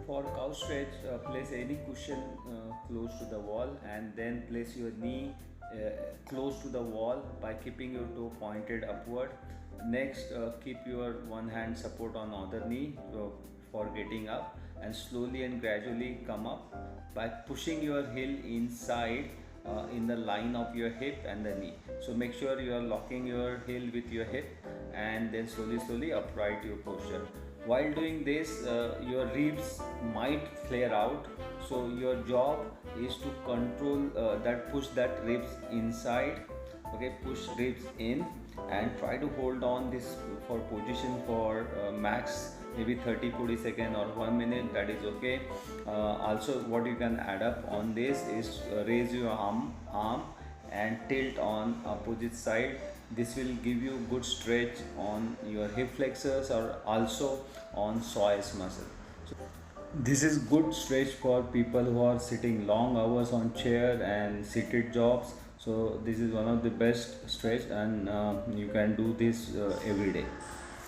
For cow stretch, place any cushion close to the wall and then place your knee close to the wall by keeping your toe pointed upward. Next, keep your one hand support on other knee for getting up, and slowly and gradually come up by pushing your heel inside in the line of your hip and the knee. So make sure you are locking your heel with your hip and then slowly upright your posture. While doing this, your ribs might flare out, so your job is to control push that ribs inside. Okay, push ribs in and try to hold on this for position for max maybe 30-40 seconds or 1 minute. That is okay. Also, what you can add up on this is raise your arm and tilt on opposite side. This will give you good stretch on your hip flexors or also on psoas muscle. So this is good stretch for people who are sitting long hours on chair and seated jobs. So this is one of the best stretch, and you can do this every day.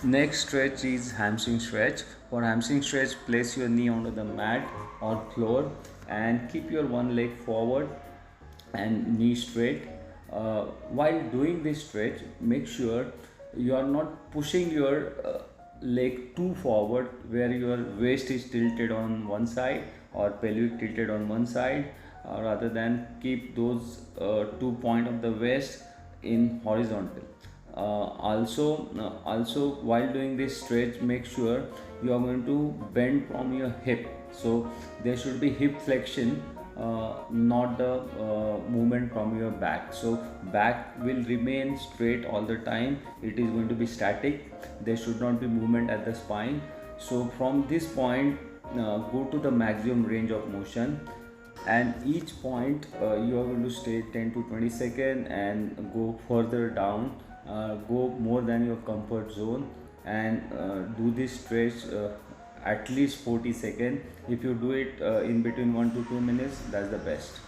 Next stretch is hamstring stretch. For hamstring stretch, place your knee onto the mat or floor and keep your one leg forward and knee straight. While doing this stretch, make sure you are not pushing your leg too forward where your waist is tilted on one side or pelvic tilted on one side, rather than keep those 2 points of the waist in horizontal. Also, while doing this stretch, make sure you are going to bend from your hip. So there should be hip flexion, not the movement from your back. So back will remain straight all the time. It is going to be static. There should not be movement at the spine. So from this point, go to the maximum range of motion, and each point you are going to stay 10 to 20 seconds and go further down, go more than your comfort zone, and do this stretch at least 40 seconds. If you do it in between 1 to 2 minutes, that's the best.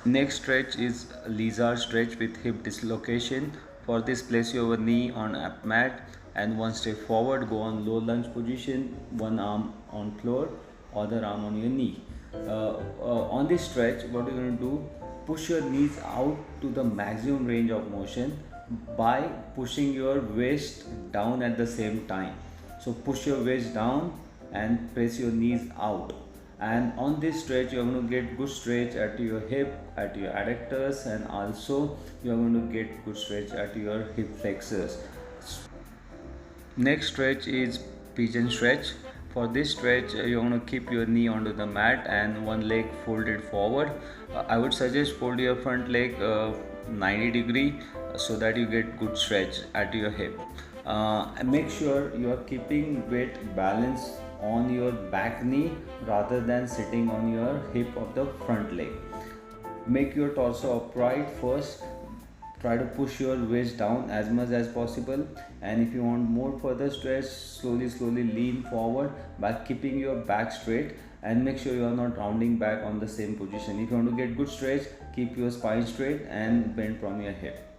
Next stretch is lizard stretch with hip dislocation. For this, place your knee on a mat and one step forward, go on low lunge position, one arm on floor, other arm on your knee. On this stretch, what you're going to do, push your knees out to the maximum range of motion by pushing your waist down at the same time. So push your waist down and press your knees out, and on this stretch you are going to get good stretch at your hip, at your adductors, and also you are going to get good stretch at your hip flexors. Next stretch is pigeon stretch. For this stretch, you're going to keep your knee onto the mat and one leg folded forward. I would suggest fold your front leg 90 degree so that you get good stretch at your hip. And make sure you are keeping weight balance on your back knee rather than sitting on your hip of the front leg. Make your torso upright first. Try to push your waist down as much as possible, and if you want more further stretch, slowly lean forward by keeping your back straight, and make sure you are not rounding back on the same position. If you want to get good stretch, keep your spine straight and bend from your hip.